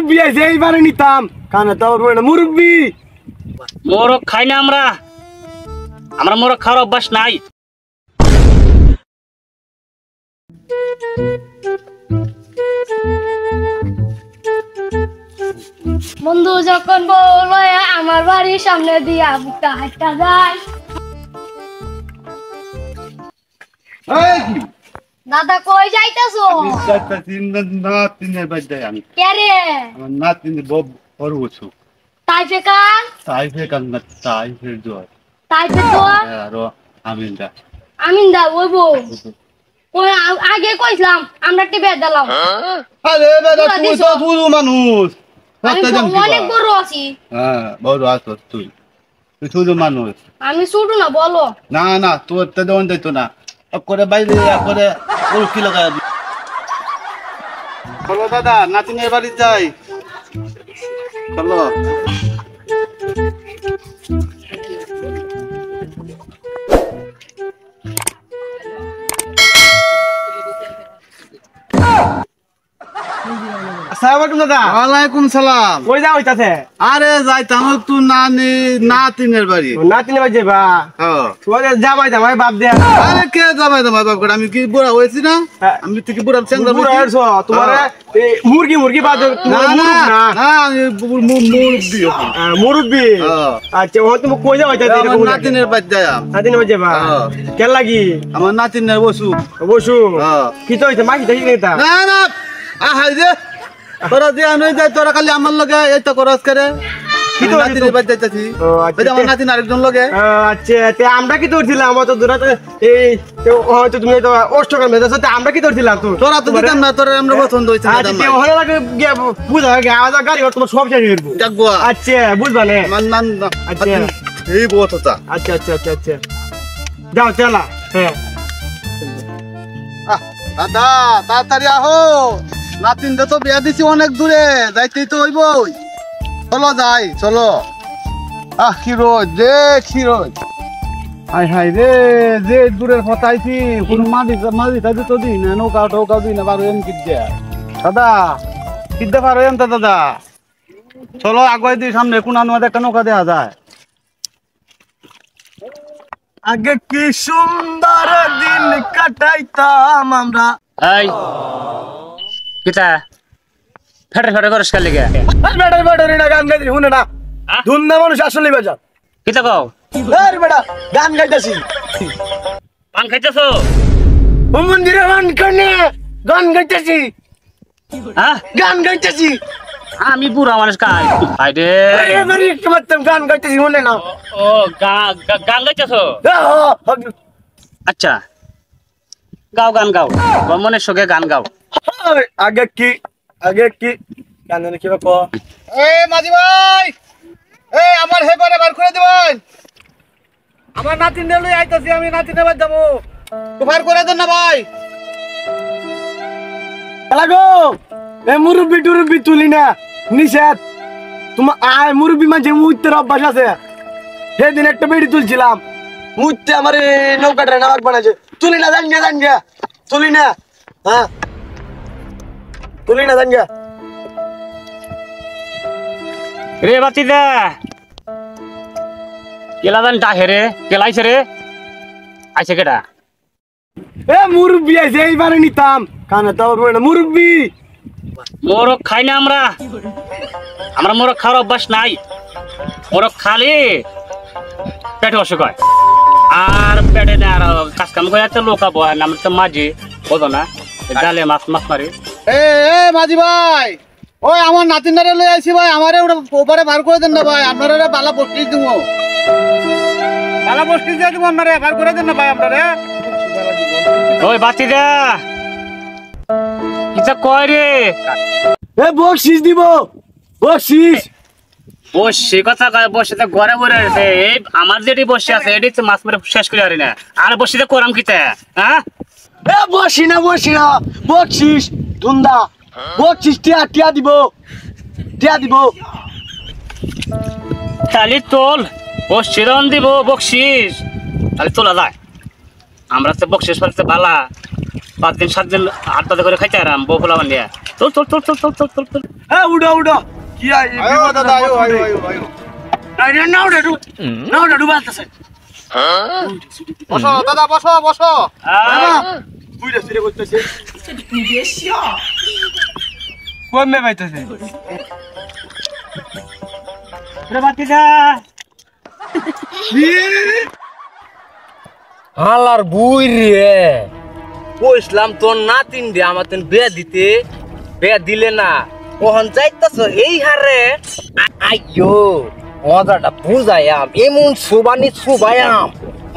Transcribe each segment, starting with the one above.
মুরব্বি আছে এইবারে নিতাম কানে তো মুরব্বি মোরগ খাই না আমরা মোরগ খাওয়ার অভ্যাস নাই। বন্ধু যখন বলো আমার বাড়ির সামনে দিয়া বুকটা হাঁটটা যায়। দাদা কই যাইতাছো? কে রে? তাইফে কান তাইফে তো আমিনদা ওই বউ ওই আগে কইছিলাম আমরা টিপে দিলাম। আরে বেটা তুই তো পুরো মানুষ অনেক বড় আছি। হ্যাঁ বড় আছিস তুই শুধু মানুষ। আমি ছোট না বলো না না তোর তো দেওয়ান যাইতো না করে বাইরে করে কি লাগাই চলো দাদা নাতিনের বাড়ি যাই চলো। আসসালামু দাদা। ওয়ালাইকুম সালাম। কই যাও হইতাছে? আরে যাইতাম তো নাতিনের বাড়ি। নাতিনের বাড়ি যাবা? হ্যাঁ ওরে যাবাই দামাই বাপ দে। আরে কে যাবাই দামাই বাপ করে আমি কি বুড়া হইছি না? আমি তো কি বুড়া চেংড়া বুড়া হইছো তোমারে এই মুরগি বাদ না না না মুরব্বি। আচ্ছা ও তুমি কই যাও হইতাছে? নাতিনের বাড়ি যাই। নাতিনের বাড়ি যাবা? কে লাগি? আমার নাতিনের বসু কি তো হইছে মাগি দেখি না না না আহাই রে তোরা যে আনই যায় তোরা খালি আমার লগে এইটা করস করে কি তো নাতিনের বাড়ি যাইতাছি। ওই আমার নাতিন আরেকজন লগে। আচ্ছা তে আমরা কি ধরছিলাম? আমার তো দূরাতে এই হয়তো তুমি তো অষ্টকাল মেজাজ তে আমরা কি ধরছিলাম? তো তোরা তো দিতাম না তোরা আমরা পছন্দ হইছে না। আচ্ছা ওখানে লাগে বুঝা গে আওয়াজ গাড়ি ওর তোমার সব শেষ হয়ে যাবে। যাগবা আচ্ছা বুঝবা না মান নান আচ্ছা এই বতটা। আচ্ছা আচ্ছা আচ্ছা আচ্ছা যাও চলা। হ্যাঁ দাদা তাড়াতাড়ি আহো নাতিন তো বিয়া দিছি অনেক দূরে যাইতেই তো হইবই। চলো যাই চলো। কি রোজ রে কি রোজ হাই হাই রে যে দূরের ফটাইছি কোন মাঝি কাজে তো দিই না নৌকা টোকা দিই না পারো এম কিদ্যা দাদা কিদ্যা পারো এম দাদা চলো আগুয়াই দিই সামনে কোন আনোয়াদ একটা নৌকা দেওয়া যায়। আগে কি সুন্দর দিন কাটাইতাম আমরা। এই কিটা ফেটে ফেটে করস কাল লাগা? বেটা বেটা রে না গান গাইতে শুনে না ধুন্দা মানুষ আসলে বাজা কিটা কও? আরে বেটা গান গাইতাছি। পান খাইতেছো? ও মন্দিরে গান গাইতাছি। হ্যাঁ গান গাইতাছি। আমি বুড়া মানুষ কাই আইডে আরে মারি একটু মাত্র গান গাইতাছি শুনে না। ও গান গাইতেছো? আচ্ছা গাও গান গাও মনের সঙ্গে গান গাও। আগে কি গান কি কো? মাঝি ভাই আমার হেপারে বার করে দিবেন। আমার নাতিন লই আইতাছি আমি নাতিনে বাদ যাবো। বার করে দেন না ভাই। লাগো এ মুরব্বি টুরব্বি তুলি না নিষেধ। তোমার আয় মুরব্বি মাঝে মুইতের অভ্যাস আছে। সেদিন একটা বেড়ি তুলছিলাম মুইতে আমার নৌকাটা নামাক বানাইছে। তুলি না জান গে তুলি না। হ্যাঁ তুলি না জান গে রে বাতি দে কেলা দান ডাহে রে কেলাইছে রে আইছে কেডা? এ মুরব্বি আইছে এইবারে নিতাম কানে তো মুরব্বি। মোরগ খাই না আমরা মোরগ খাওয়ার অভ্যাস নাই। মোরগ খালি পেটে অসুখ হয় আর পেটে না আর কাজ কাম করে একটা লোক আবো নাম তো মাঝি বোঝো না জালে মাছ মারি। এ মাঝি ভাই ওই আমার নাতিনারে লই আইছি ভাই আমারে ওপারে বার করে দেন না ভাই। আপনারা বালা বসতি দিব বালা বসতি দিয়ে দিব আপনারে বার করে দেন না ভাই আপনারে। ওই বাতি দে কিটা কয় রে? এ বকশিস দিব বকশিস। বসে কথা কয় বসে ঘরে ঘরে আছে এই আমার যেটি বসে আছে এটি তো মাছ মেরে শেষ করে আরি না আর বসে করাম কিতা? হ্যাঁ এ বসি না বকশিস ধুন্দা বকশিস টিয়া দিব খালি তোল বসিরন দিব বকশিস খালি তোলা যায়। আমরা তো বকশিস পালতে ভালা 5 দিন 7 দিন 8 করে খাইতে আরাম বউ ফোলা বানিয়ে চল চল চল চল চল চল চল চল হ্যাঁ উড়ো উড়ো কি আই আয়ো দাদা আয়ো আয়ো আয়ো আয়ো নাও ডুবা আছে বসো দাদা বসো বসো বুইরা সিরে করতেছে কোন মে বাইতেছে রে বাতি যা হালার বুই রে কইছিলাম তোর নাতিন রে আমার তেন বিয়া দিতে বিয়া দিলে না ওহন যাইতাছ এই হারে আইয়ো মজাটা বুঝাইয়াম এমন সুবানি সুবায়াম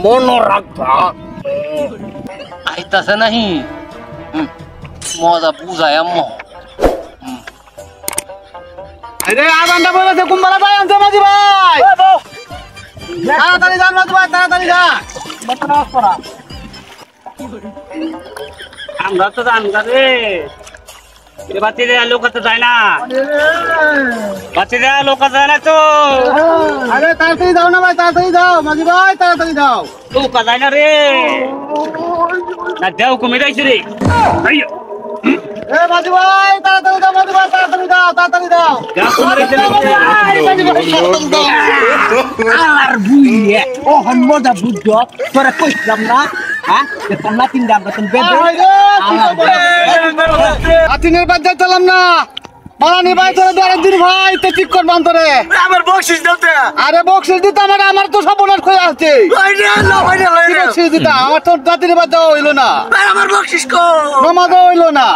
মন রাখবা আইতাছে নাহি মজা বুঝাইয়াম আরে আগানটা বলেছে কুম্বালা ভাই আনছে মাঝি ভাই তাড়াতাড়ি যান মাঝি ভাই তাড়াতাড়ি যা আমরা তো জানি রে বাতি যা লোক তো যায় না বাতি যা লোক যায় না তো আরে তাড়াতাড়ি যাও না ভাই তাড়াতাড়ি যাও মাঝি ভাই তাড়াতাড়ি যাও লোক যায় না রে না দেও কমে যাইছে রে আইয়ো এ মাঝি ভাই তাড়াতাড়ি যাও মাঝি ভাই তাড়াতাড়ি যাও তাড়াতাড়ি যাও দেও কমে যাইছে আর বুই রে ওহন মজা বুঝছো তোরে কইছিলাম না হ্যাঁ তোর নাতিন রে আমরা তেন আতিনের বাদ যাইতাম না মারানি ভাই তোরে দু আরেকদিন ভাই তো ঠিক করবাম তোরে আমার বকশিস দাও তে আরে বক্সিস দিতে আমার তো সব ওনার খোয়া আছে ভাই বক্সিস দিতে আমার তো জাতির বাদ যাওয়া হইলো না আমার বকশিস কো নমাজও হইলো না